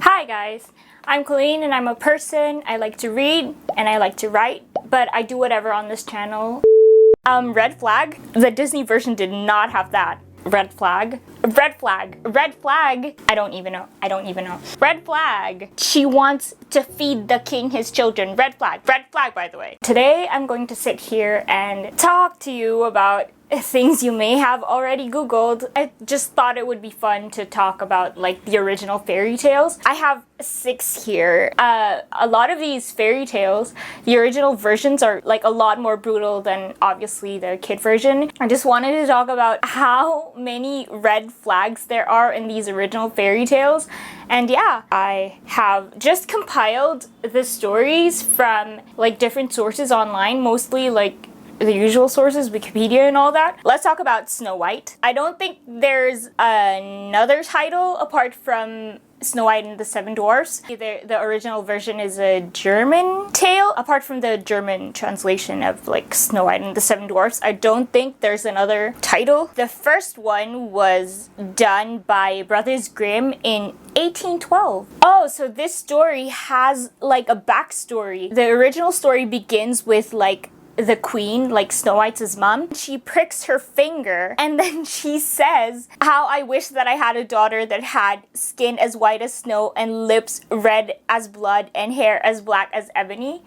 Hi guys, I'm Colleen and I'm a person. I like to read and I like to write, but I do whatever on this channel. Red flag. The Disney version did not have that. Red flag. Red flag. Red flag. I don't even know. Red flag. She wants to feed the king his children. Red flag. Red flag, by the way. Today I'm going to sit here and talk to you about things you may have already Googled. I just thought it would be fun to talk about like the original fairy tales. I have 6 here. A lot of these fairy tales, the original versions are like a lot more brutal than obviously the kid version. I just wanted to talk about how many red flags there are in these original fairy tales. And yeah, I have just compiled the stories from like different sources online, mostly like the usual sources, Wikipedia and all that. Let's talk about Snow White. I don't think there's another title apart from Snow White and the Seven Dwarfs. The original version is a German tale. Apart from the German translation of like Snow White and the Seven Dwarfs, I don't think there's another title. The first one was done by Brothers Grimm in 1812. Oh, so this story has like a backstory. The original story begins with like the queen, like Snow White's mom. She pricks her finger and then she says, "How I wish that I had a daughter that had skin as white as snow and lips red as blood and hair as black as ebony."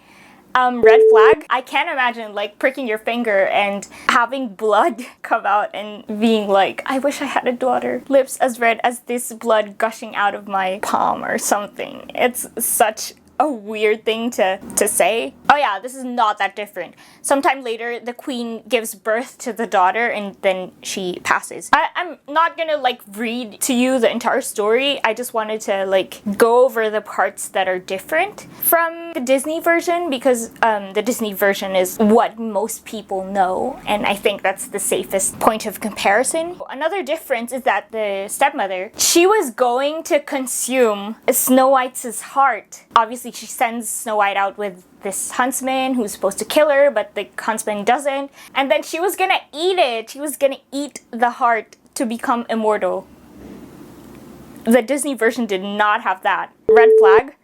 Red flag. I can't imagine like pricking your finger and having blood come out and being like, "I wish I had a daughter, lips as red as this blood gushing out of my palm," or something. It's such a weird thing to say. Oh yeah, this is not that different. Sometime later, the queen gives birth to the daughter and then she passes. I'm not gonna like read to you the entire story. I just wanted to like go over the parts that are different from the Disney version because the Disney version is what most people know, and I think that's the safest point of comparison. Another difference is that the stepmother, she was going to consume Snow White's heart. Obviously, she sends Snow White out with this huntsman who's supposed to kill her, but the huntsman doesn't. And then she was gonna eat it. She was gonna eat the heart to become immortal. The Disney version did not have that. Red flag.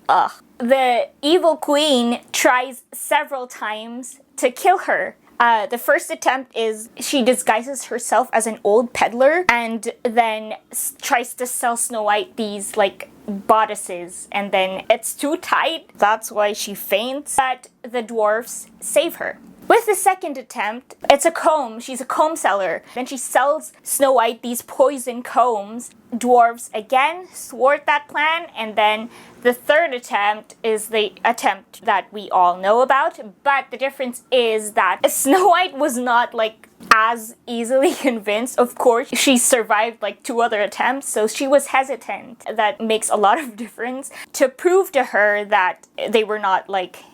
Ugh. The evil queen tries several times to kill her. The first attempt is she disguises herself as an old peddler and then tries to sell Snow White these like bodices, and then it's too tight. That's why she faints, but the dwarfs save her. With the second attempt, it's a comb. She's a comb seller. Then she sells Snow White these poison combs. Dwarves again thwart that plan, and then the third attempt is the attempt that we all know about, but the difference is that Snow White was not like as easily convinced. Of course, she survived like 2 other attempts, so she was hesitant. That makes a lot of difference. To prove to her that they were not like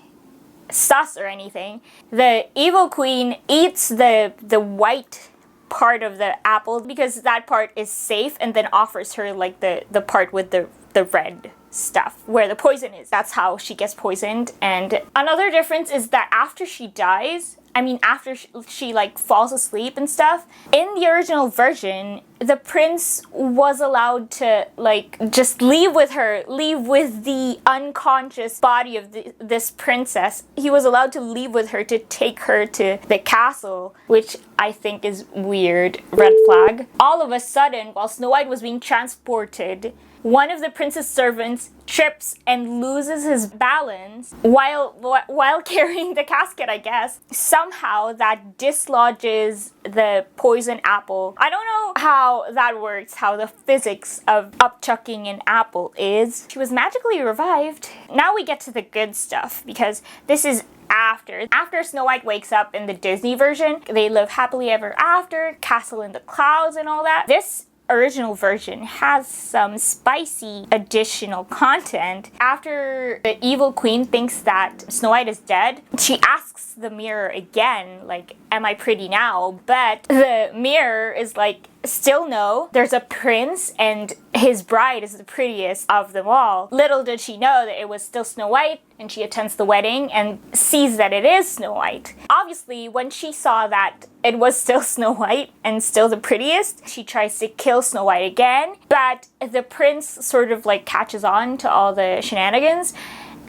sus or anything, the evil queen eats the white part of the apple because that part is safe, and then offers her like the part with the red stuff where the poison is. That's how she gets poisoned. And another difference is that after she dies, after she like falls asleep and stuff, in the original version, the prince was allowed to like just leave with the unconscious body of this princess. He was allowed to leave with her to take her to the castle, which I think is weird. Red flag. All of a sudden, while Snow White was being transported, one of the prince's servants trips and loses his balance while carrying the casket, I guess. Somehow that dislodges the poison apple. I don't know how that works, how the physics of upchucking an apple is. She was magically revived. Now we get to the good stuff, because this is after Snow White wakes up in the Disney version. They live happily ever after, castle in the clouds and all that. This original version has some spicy additional content. After the evil queen thinks that Snow White is dead, she asks the mirror again, like, "Am I pretty now?" But the mirror is like, "Still no. There's a prince and his bride is the prettiest of them all. Little did she know that it was still Snow White, and she attends the wedding and sees that it is Snow White. Obviously, when she saw that it was still Snow White and still the prettiest, she tries to kill Snow White again, but the prince sort of like catches on to all the shenanigans.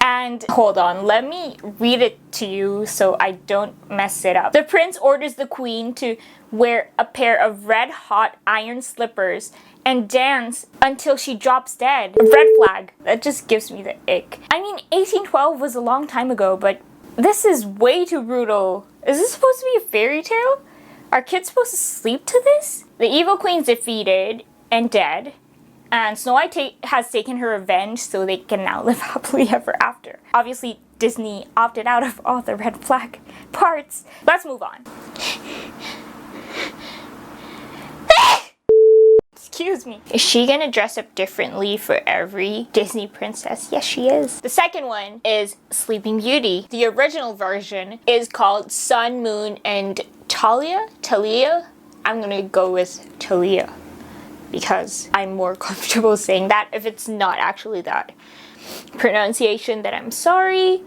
And hold on, let me read it to you so I don't mess it up. The prince orders the queen to wear a pair of red-hot iron slippers and dance until she drops dead. Red flag. That just gives me the ick. I mean, 1812 was a long time ago, but this is way too brutal. Is this supposed to be a fairy tale? Are kids supposed to sleep to this? The evil queen's defeated and dead, and Snow White has taken her revenge so they can now live happily ever after. Obviously, Disney opted out of all the red flag parts. Let's move on. Excuse me. Is she gonna dress up differently for every Disney princess? Yes, she is. The second one is Sleeping Beauty. The original version is called Sun, Moon, and Talia? I'm gonna go with Talia because I'm more comfortable saying that if it's not actually that pronunciation, then I'm sorry.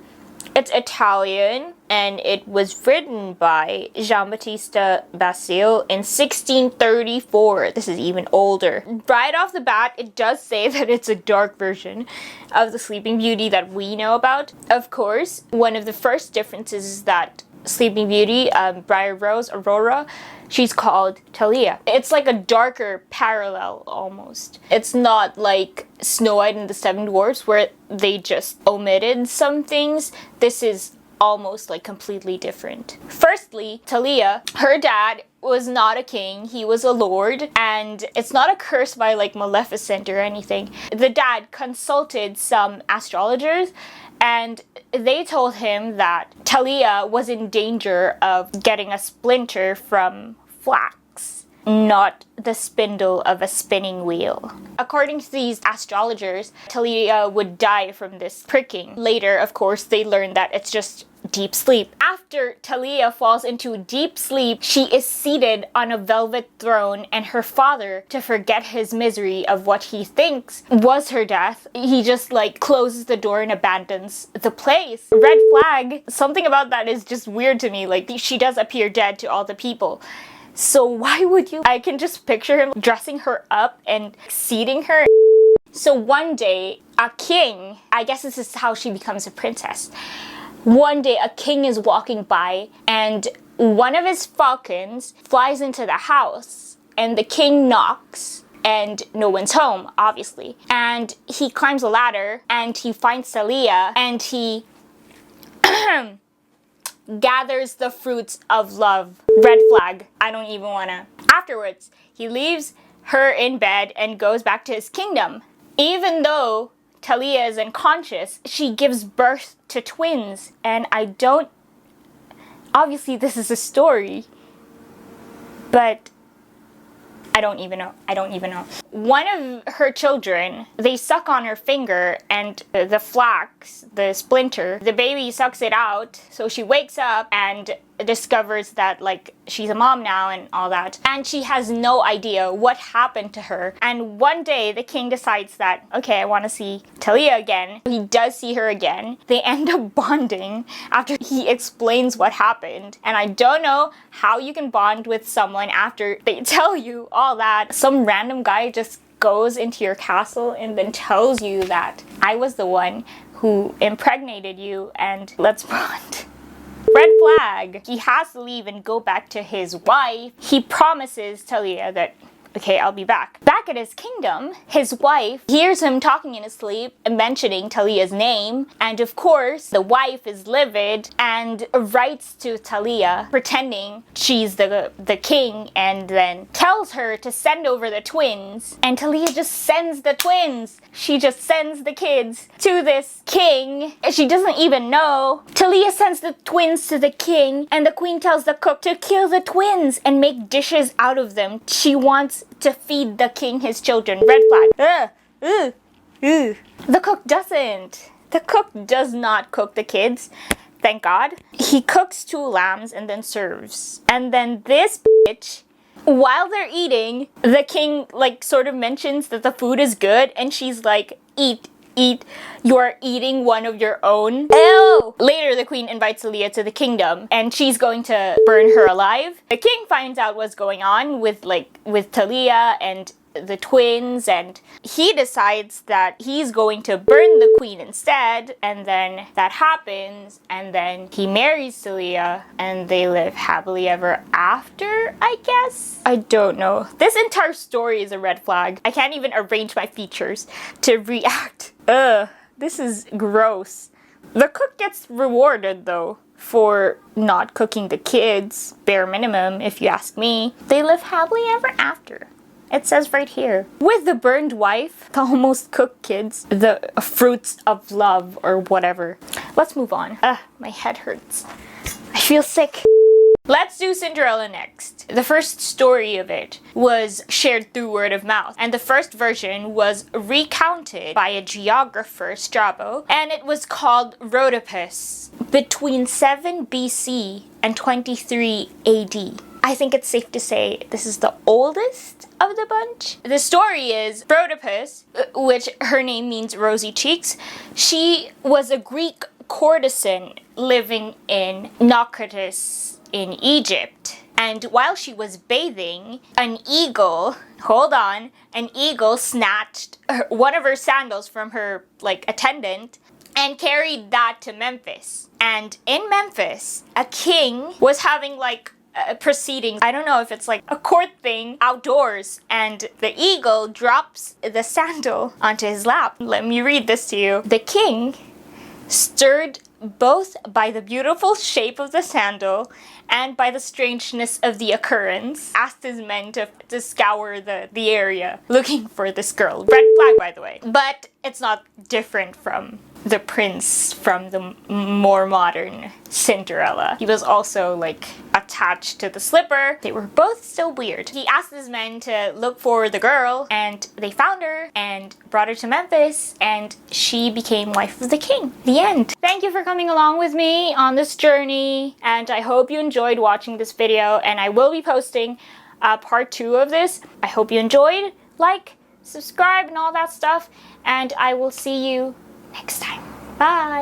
It's Italian, and it was written by Giambattista Basile in 1634. This is even older. Right off the bat, it does say that it's a dark version of the Sleeping Beauty that we know about. Of course, one of the first differences is that Sleeping Beauty, Briar Rose, Aurora, she's called Talia. It's like a darker parallel almost. It's not like Snow White and the Seven Dwarfs where they just omitted some things. This is almost like completely different. Firstly, Talia, her dad was not a king, he was a lord, and it's not a curse by like Maleficent or anything. The dad consulted some astrologers and they told him that Talia was in danger of getting a splinter from flax, not the spindle of a spinning wheel. According to these astrologers, Talia would die from this pricking. Later, of course, they learned that it's just deep sleep. After Talia falls into deep sleep, she is seated on a velvet throne, and her father, to forget his misery of what he thinks was her death, he just like closes the door and abandons the place. Red flag. Something about that is just weird to me. Like, she does appear dead to all the people. So why would you? I can just picture him dressing her up and seating her. So one day, a king, I guess this is how she becomes a princess. One day, a king is walking by, and one of his falcons flies into the house, and the king knocks, and no one's home, obviously. And he climbs a ladder, and he finds Talia, and he gathers the fruits of love. Red flag. I don't even wanna. Afterwards, he leaves her in bed and goes back to his kingdom. Even though Talia is unconscious, she gives birth to twins, and obviously this is a story, but I don't even know. One of her children, they suck on her finger, and the flax, the splinter, the baby sucks it out, so she wakes up and discovers that like she's a mom now and all that, and she has no idea what happened to her. And one day the king decides that, okay, I want to see Talia again. He does see her again. They end up bonding after he explains what happened, and I don't know how you can bond with someone after they tell you all that. Some random guy just goes into your castle and then tells you that I was the one who impregnated you and let's bond. Red flag. He has to leave and go back to his wife. He promises Talia that, okay, I'll be back. Back at his kingdom, his wife hears him talking in his sleep and mentioning Talia's name. And of course, the wife is livid and writes to Talia, pretending she's the king, and then tells her to send over the twins. And Talia just sends the twins. She just sends the kids to this king. She doesn't even know. Talia sends the twins to the king, and the queen tells the cook to kill the twins and make dishes out of them. She wants to feed the king his children. Red flag. The cook doesn't. The cook does not cook the kids. Thank God. He cooks 2 lambs and then serves. And then this bitch While they're eating, the king like sort of mentions that the food is good, and she's like, eat, eat, you're eating one of your own. Ew! Later, the queen invites Aaliyah to the kingdom, and she's going to burn her alive. The king finds out what's going on with Talia and the twins, and he decides that he's going to burn the queen instead, and then that happens, and then he marries Talia, and they live happily ever after, I guess? I don't know. This entire story is a red flag. I can't even arrange my features to react. Ugh, this is gross. The cook gets rewarded though for not cooking the kids, bare minimum if you ask me. They live happily ever after. It says right here. With the burned wife, the almost cooked kids, the fruits of love or whatever. Let's move on. My head hurts. I feel sick. Let's do Cinderella next. The first story of it was shared through word of mouth, and the first version was recounted by a geographer, Strabo, and it was called Rhodopus between 7 BC and 23 AD. I think it's safe to say this is the oldest of the bunch. The story is Rhodopus, which her name means rosy cheeks. She was a Greek courtesan living in Naucratis in Egypt. And while she was bathing, an eagle snatched one of her sandals from her attendant and carried that to Memphis. And in Memphis, a king was having proceedings. I don't know if it's like a court thing outdoors, and the eagle drops the sandal onto his lap. Let me read this to you. The king, stirred both by the beautiful shape of the sandal and by the strangeness of the occurrence, asked his men to scour the area looking for this girl. Red flag, by the way. But it's not different from the prince from the more modern Cinderella. He was also attached to the slipper. They were both still weird. He asked his men to look for the girl, and they found her and brought her to Memphis, and she became wife of the king. The end. Thank you for coming along with me on this journey, and I hope you enjoyed watching this video, and I will be posting part 2 of this. I hope you enjoyed. Like, subscribe, and all that stuff, and I will see you next time. Bye!